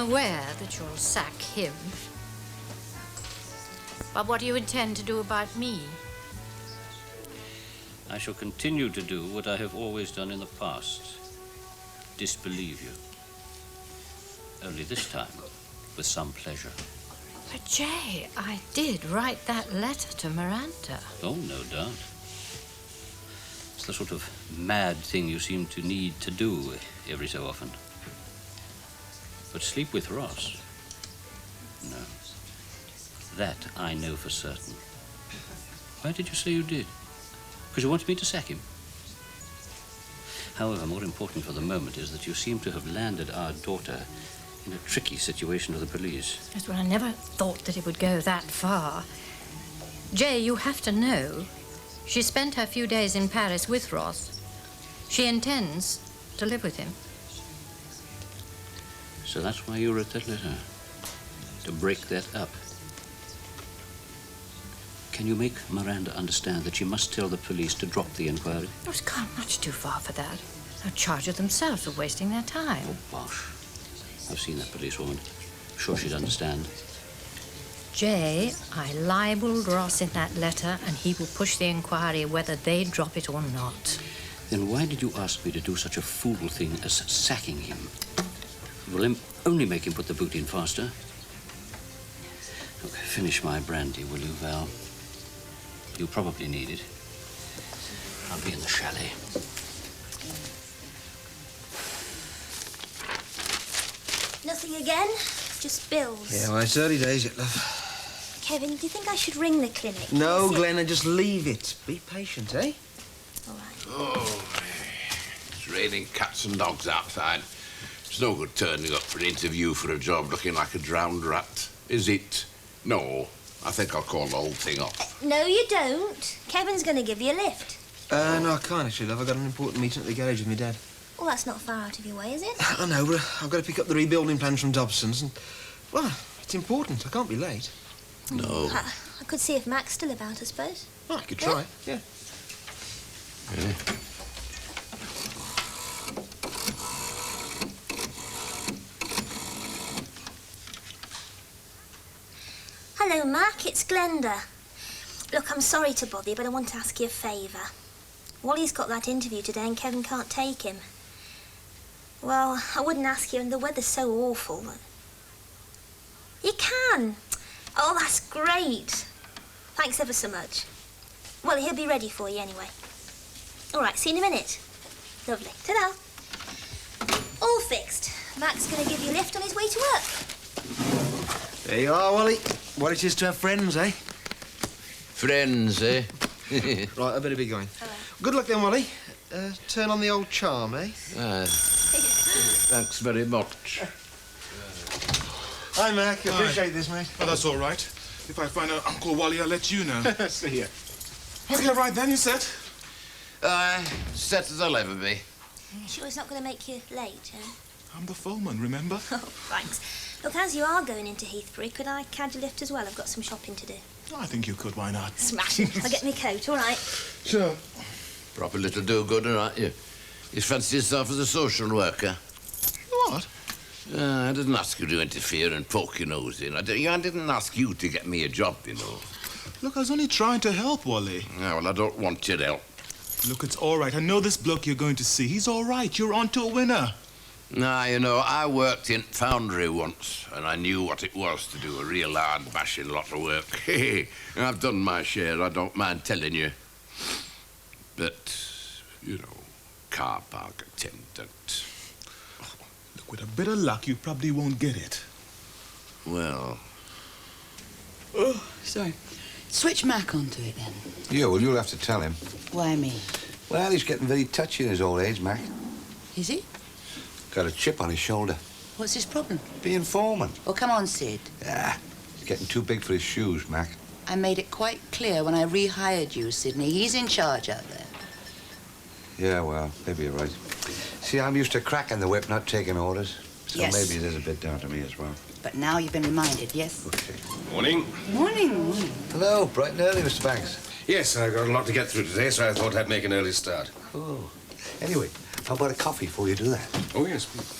aware that you'll sack him. But what do you intend to do about me? I shall continue to do what I have always done in the past. Disbelieve you. Only this time, with some pleasure. But, Jay, I did write that letter to Miranda. Oh, no doubt. It's the sort of mad thing you seem to need to do every so often. But sleep with Ross? No. That I know for certain. Why did you say you did? Because you wanted me to sack him? However, more important for the moment is that you seem to have landed our daughter in a tricky situation with the police. Yes, well, I never thought that it would go that far. Jay, you have to know, she spent her few days in Paris with Ross. She intends to live with him. So that's why you wrote that letter? To break that up? Can you make Miranda understand that she must tell the police to drop the inquiry? Oh, it's gone much too far for that. They'll charge her themselves with wasting their time. Oh, bosh. I've seen that policewoman. I'm sure she'd understand. Jay, I libeled Ross in that letter, and he will push the inquiry whether they drop it or not. Then why did you ask me to do such a fool thing as sacking him? It will only make him put the boot in faster. Look, finish my brandy, will you, Val? You'll probably need it. I'll be in the chalet. Nothing again? Just bills? Yeah, well, it's early days yet, love. Kevin, do you think I should ring the clinic? No, Glenda, just leave it. Be patient, eh? All right. Oh, it's raining cats and dogs outside. It's no good turning up for an interview for a job looking like a drowned rat, is it? No, I think I'll call the whole thing off. No, you don't. Kevin's going to give you a lift. No, I can't actually, love. I've got an important meeting at the garage with my dad. Well, that's not far out of your way, is it? I know, but I've got to pick up the rebuilding plans from Dobson's and, well, it's important. I can't be late. No. I could see if Mac's still about, I suppose. Oh, I could try, yeah. Hello, Mac. It's Glenda. Look, I'm sorry to bother you, but I want to ask you a favour. Wally's got that interview today and Kevin can't take him. Well, I wouldn't ask you, and the weather's so awful. You can. Oh, that's great. Thanks ever so much. Well, he'll be ready for you anyway. All right, see you in a minute. Lovely. Ta-da. All fixed. Mac's going to give you a lift on his way to work. There you are, Wally. What it is to have friends, eh? Friends, eh? Right, I better be going. All right. Good luck then, Wally. Turn on the old charm, eh? Thanks very much. Hi, Mac. I appreciate this, mate. Oh, that's all right. If I find out Uncle Wally, I'll let you know. See ya. Okay, right then, you set? Set as I'll ever be. Sure it's not going to make you late, eh? I'm the foreman, remember? Oh, thanks. Look, as you are going into Heathbury, could I cadge a lift as well? I've got some shopping to do. I think you could, why not? Smash it. I'll get my coat, all right? Sure. Proper little do-gooder, aren't you? You fancy yourself as a social worker? What? I didn't ask you to interfere and poke your nose in. I didn't ask you to get me a job, you know. Look, I was only trying to help, Wally. Yeah, well, I don't want your help. Look, it's all right. I know this bloke you're going to see. He's all right. You're on to a winner. Nah, you know, I worked in foundry once, and I knew what it was to do a real hard, bashing lot of work. I've done my share, I don't mind telling you. But, you know, car park attendant. Look, with a bit of luck, you probably won't get it. Well... Oh, sorry. Switch Mac onto it, then. Yeah, well, you'll have to tell him. Why me? Well, he's getting very touchy in his old age, Mac. Is he? Got a chip on his shoulder. What's his problem? Being foreman. Oh, come on, Sid. Yeah, he's getting too big for his shoes, Mac. I made it quite clear when I rehired you, Sidney. He's in charge out there. Yeah, well, maybe you're right. See, I'm used to cracking the whip, not taking orders. So Yes. maybe it is a bit down to me as well. But now you've been reminded, yes? Okay. Morning. Morning, morning. Hello, bright and early, Mr. Banks. Yes, I've got a lot to get through today, so I thought I'd make an early start. Oh. Anyway, how about a coffee before you do that? Oh, yes, please.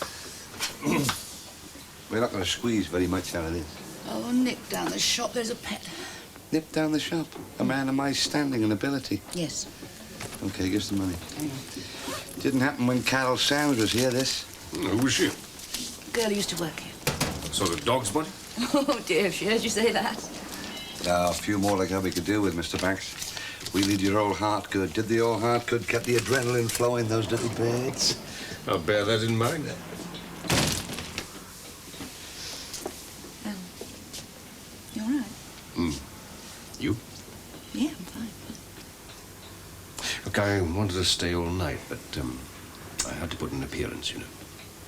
We're not going to squeeze very much out of this. Oh, nip down the shop. There's a pet. Nip down the shop. A man of my standing and ability. Yes. Okay, give us the money. Didn't happen when Carol Sands was here, this. Who was she? Girl who used to work here. Sort of dog's body? Oh, dear, if she heard you say that. A few more like how we could do with, Mr. Banks. We need your old heart good. Did the old heart good, kept the adrenaline flowing, those little birds. I'll bear that in mind. You all right? You? Yeah, I'm fine. Look, I wanted to stay all night, but I had to put in an appearance, you know.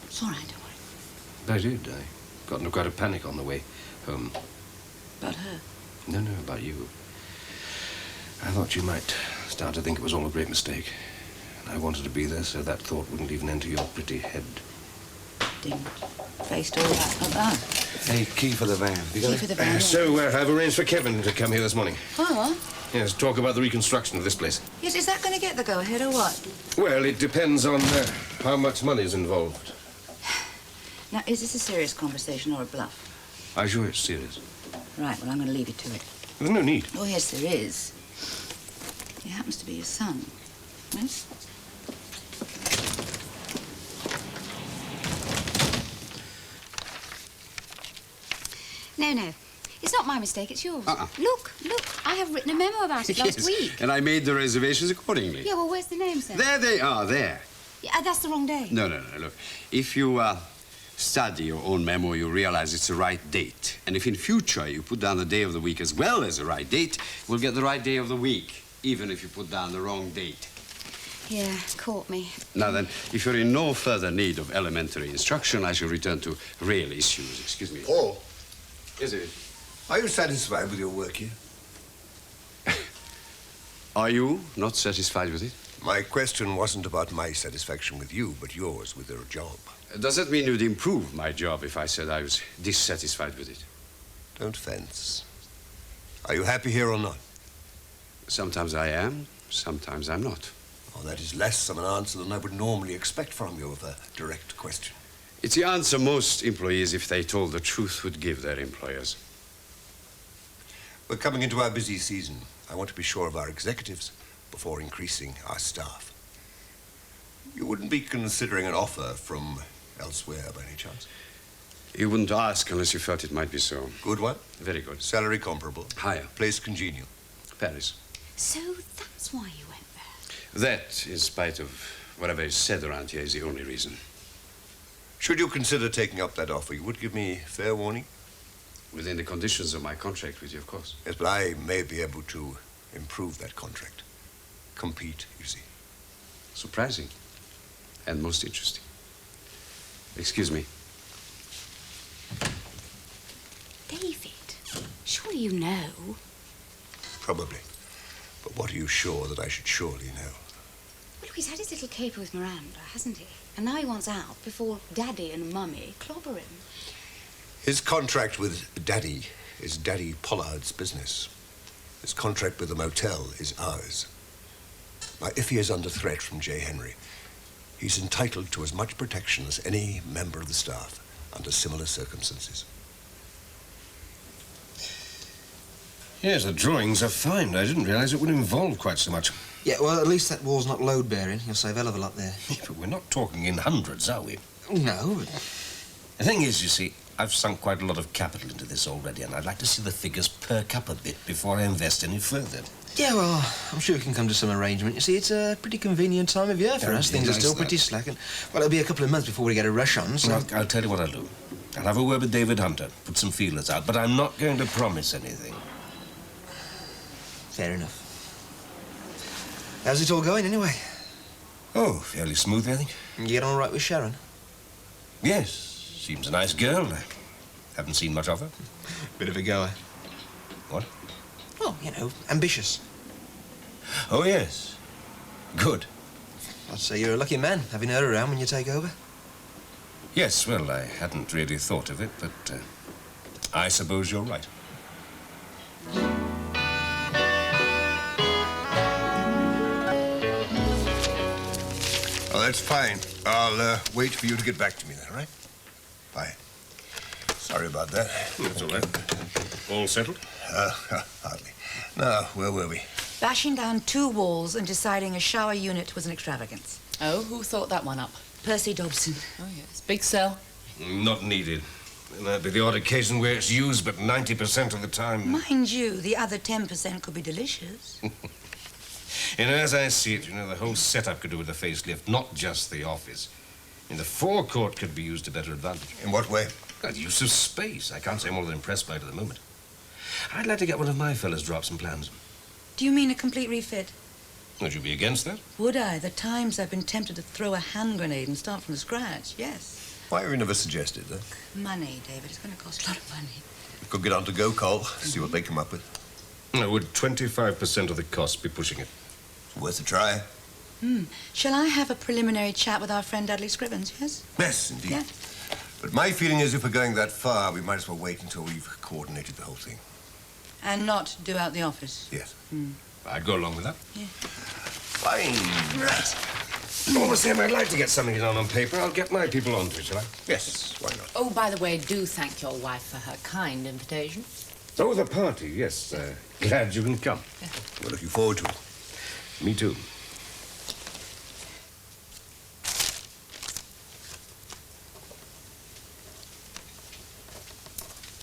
It's all right, don't worry. I did. I got into quite a panic on the way home. About her? No, about you. I thought you might start to think it was all a great mistake. And I wanted to be there so that thought wouldn't even enter your pretty head. Didn't. Faced all that, not that. Hey, key for the van. You got Key it? for the van. So I've arranged for Kevin to come here this morning. Oh? Yes, talk about the reconstruction of this place. Yes, is that going to get the go-ahead or what? Well, it depends on how much money's involved. Now, is this a serious conversation or a bluff? I'm sure it's serious. Right, well, I'm going to leave you to it. There's no need. Oh, yes, there is. He happens to be your son. Yes? No. It's not my mistake, it's yours. Look, I have written a memo about it last week. And I made the reservations accordingly. Yeah, well, where's the name, sir? There they are, there. Yeah, that's the wrong day. No, look. If you study your own memo, you realize it's the right date. And if in future you put down the day of the week as well as the right date, we'll get the right day of the week, even if you put down the wrong date. Yeah, caught me. Now then, if you're in no further need of elementary instruction, I shall return to real issues. Excuse me. Paul. Is it? Are you satisfied with your work here? Are you not satisfied with it? My question wasn't about my satisfaction with you, but yours with your job. Does that mean you'd improve my job if I said I was dissatisfied with it? Don't fence. Are you happy here or not? Sometimes I am, sometimes I'm not. Oh, that is less of an answer than I would normally expect from you of a direct question. It's the answer most employees, if they told the truth, would give their employers. We're coming into our busy season. I want to be sure of our executives before increasing our staff. You wouldn't be considering an offer from elsewhere by any chance? You wouldn't ask unless you felt it might be so. Good one? Very good. Salary comparable? Higher. Place congenial? Paris. So that's why you went there? That, in spite of whatever is said around here, is the only reason. Should you consider taking up that offer, you would give me fair warning? Within the conditions of my contract with you, of course. Yes, but I may be able to improve that contract. Compete, you see. Surprising. And most interesting. Excuse me. David, surely you know. Probably. But what are you sure that I should surely know? Well, he's had his little caper with Miranda, hasn't he? And now he wants out before Daddy and Mummy clobber him. His contract with Daddy is Daddy Pollard's business. His contract with the motel is ours. Now, if he is under threat from J. Henry, he's entitled to as much protection as any member of the staff under similar circumstances. Yes, the drawings are fine. I didn't realize it would involve quite so much. Yeah, well, at least that wall's not load-bearing. You'll save a hell of a lot there. Yeah, but we're not talking in hundreds, are we? No. The thing is, you see, I've sunk quite a lot of capital into this already, and I'd like to see the figures perk up a bit before I invest any further. Yeah, well, I'm sure we can come to some arrangement. You see, it's a pretty convenient time of year for us. Things are still pretty slack, and, well, it'll be a couple of months before we get a rush on, so... Well, I'll tell you what I'll do. I'll have a word with David Hunter, put some feelers out, but I'm not going to promise anything. Fair enough. How's it all going, anyway? Oh, fairly smooth, I think. You get on all right with Sharon? Yes, seems a nice girl. I haven't seen much of her. Bit of a goer. What? Well, you know, ambitious. Oh, yes. Good. I'd say you're a lucky man, having her around when you take over. Yes, well, I hadn't really thought of it, but I suppose you're right. Oh, that's fine. I'll wait for you to get back to me then, all right? Bye. Sorry about that. That's all right. All settled? Hardly. Now, where were we? Bashing down 2 walls and deciding a shower unit was an extravagance. Oh, who thought that one up? Percy Dobson. Oh, yes. Big cell? Not needed. There might be the odd occasion where it's used, but 90% of the time... Mind you, the other 10% could be delicious. As I see it, the whole setup could do with a facelift, not just the office. The forecourt could be used to better advantage. In what way? The use of space. I can't say more than impressed by it at the moment. I'd like to get one of my fellas drop some plans. Do you mean a complete refit? Would you be against that? Would I? The times I've been tempted to throw a hand grenade and start from scratch, yes. Why have you never suggested that? Money, David. It's going to cost a lot of money. Could get on to go, Cole. See what they come up with. Would 25% of the cost be pushing it? Worth a try. Shall I have a preliminary chat with our friend Dudley Scrivens, yes? Yes, indeed. Yeah. But my feeling is if we're going that far, we might as well wait until we've coordinated the whole thing. And not do out the office? Yes. I'd go along with that. Yeah. Fine. Right. All the same, I'd like to get something down on paper. I'll get my people onto it, shall I? Yes, why not? Oh, by the way, do thank your wife for her kind invitation. Oh, the party, yes. Glad you can come. Yeah. We're looking forward to it. Me too.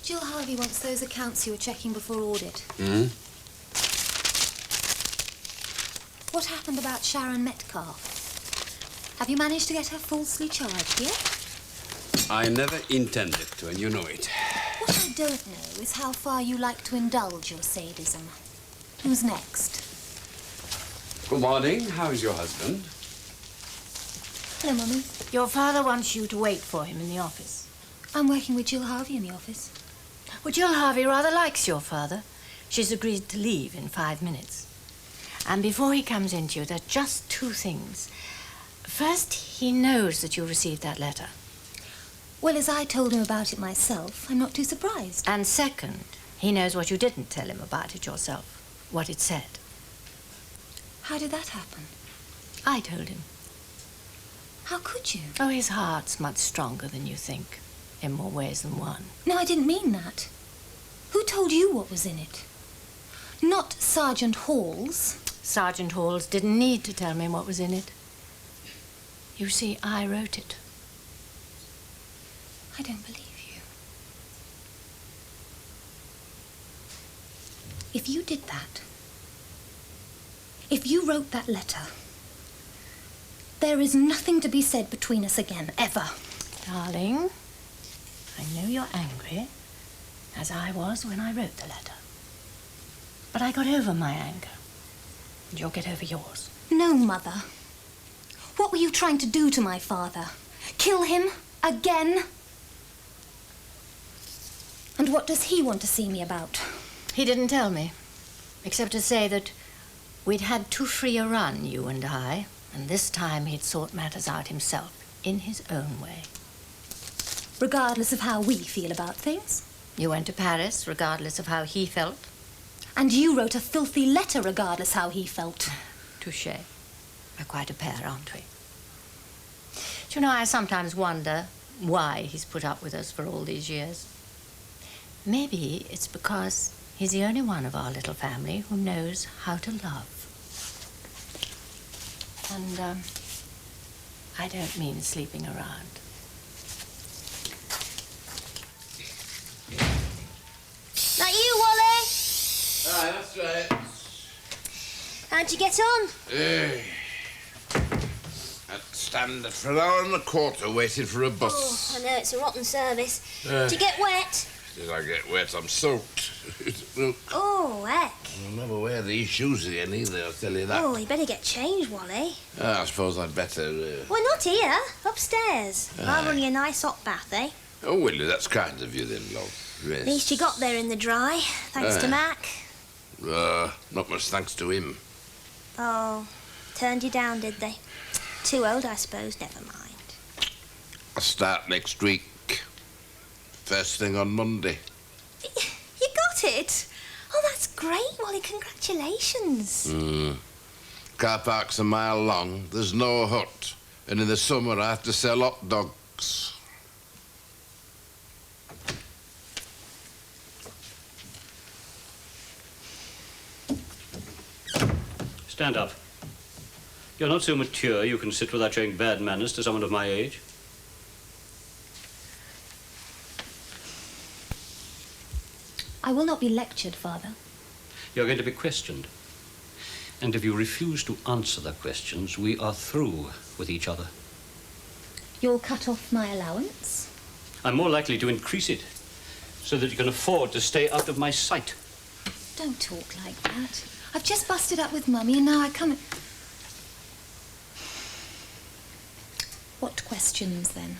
Jill Harvey wants those accounts you were checking before audit. What happened about Sharon Metcalfe? Have you managed to get her falsely charged yet? I never intended to, and you know it. What I don't know is how far you like to indulge your sadism. Who's next? Good morning. How is your husband? Hello, Mummy. Your father wants you to wait for him in the office. I'm working with Jill Harvey in the office. Well, Jill Harvey rather likes your father. She's agreed to leave in 5 minutes. And before he comes into you, there are just 2 things. First, he knows that you received that letter. Well, as I told him about it myself, I'm not too surprised. And second, he knows what you didn't tell him about it yourself, what it said. How did that happen? I told him. How could you? Oh, his heart's much stronger than you think, in more ways than one. No, I didn't mean that. Who told you what was in it? Not Sergeant Halls. Sergeant Halls didn't need to tell me what was in it. You see, I wrote it. I don't believe you. If you did that, if you wrote that letter, there is nothing to be said between us again, ever. Darling, I know you're angry, as I was when I wrote the letter. But I got over my anger, and you'll get over yours. No, Mother. What were you trying to do to my father? Kill him? Again? And what does he want to see me about? He didn't tell me, except to say that we'd had too free a run, you and I, and this time he'd sort matters out himself, in his own way. Regardless of how we feel about things? You went to Paris, regardless of how he felt. And you wrote a filthy letter, regardless how he felt. Touché. We're quite a pair, aren't we? Do you know, I sometimes wonder why he's put up with us for all these years. Maybe it's because he's the only one of our little family who knows how to love. And, I don't mean sleeping around. That you, Wally? Aye, that's right. How'd you get on? I'd stand for an hour and a quarter waiting for a bus. Oh, I know, it's a rotten service. Did you get wet? Did I get wet? I'm soaked. Look, Oh, heck. I'll never wear these shoes again either, I'll tell you that. Oh, you better get changed, Wally. I suppose I'd better... Well, not here. Upstairs. I'll Aye. run you a nice hot bath, eh? Oh, Willie, that's kind of you then, love. Yes. At least you got there in the dry, thanks to Aye. Mac. Not much thanks to him. Oh, turned you down, did they? Too old, I suppose. Never mind. I start next week. First thing on Monday. You got it? Oh, that's great, Wally. Congratulations. Car park's a mile long. There's no hut. And in the summer, I have to sell hot dogs. Stand up. You're not so mature you can sit without showing bad manners to someone of my age. I will not be lectured, Father. You're going to be questioned. And if you refuse to answer the questions, we are through with each other. You'll cut off my allowance? I'm more likely to increase it, so that you can afford to stay out of my sight. Don't talk like that. I've just busted up with Mummy and now I come... What questions, then?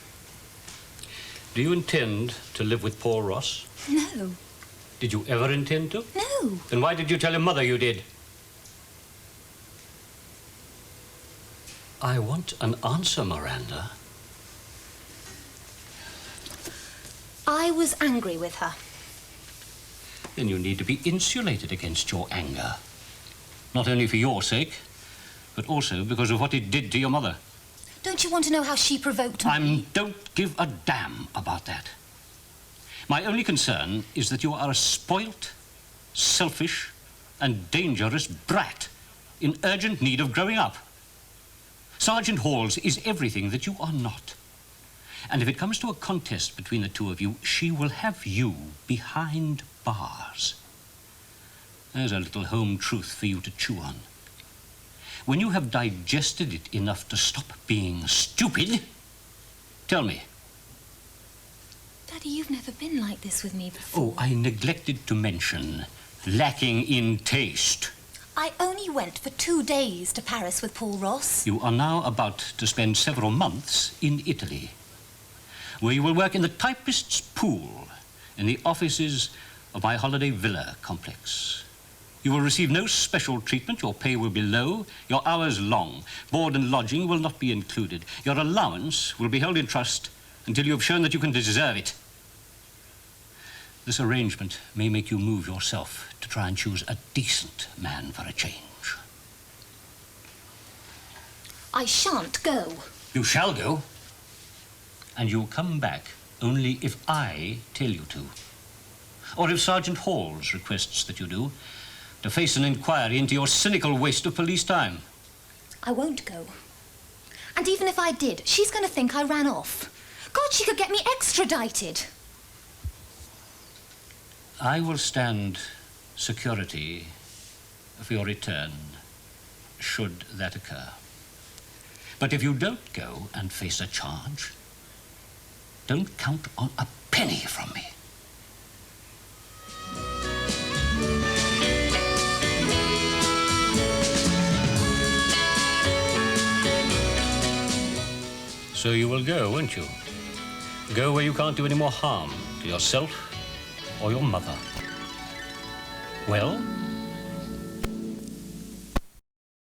Do you intend to live with Paul Ross? No. Did you ever intend to? No. Then why did you tell your mother you did? I want an answer, Miranda. I was angry with her. Then you need to be insulated against your anger. Not only for your sake, but also because of what it did to your mother. Don't you want to know how she provoked me? Don't give a damn about that. My only concern is that you are a spoilt, selfish, and dangerous brat in urgent need of growing up. Sergeant Halls is everything that you are not. And if it comes to a contest between the two of you, she will have you behind bars. There's a little home truth for you to chew on. When you have digested it enough to stop being stupid, tell me. Daddy, you've never been like this with me before. Oh, I neglected to mention, lacking in taste. I only went for 2 days to Paris with Paul Ross. You are now about to spend several months in Italy, where you will work in the typist's pool in the offices of my holiday villa complex. You will receive no special treatment. Your pay will be low, your hours long. Board and lodging will not be included. Your allowance will be held in trust until you have shown that you can deserve it. This arrangement may make you move yourself to try and choose a decent man for a change. I shan't go. You shall go. And you'll come back only if I tell you to. Or if Sergeant Halls requests that you do, to face an inquiry into your cynical waste of police time. I won't go. And even if I did, she's going to think I ran off. God, she could get me extradited. I will stand security for your return, should that occur. But if you don't go and face a charge, don't count on a penny from me. So you will go, won't you? Go where you can't do any more harm to yourself or your mother. Well?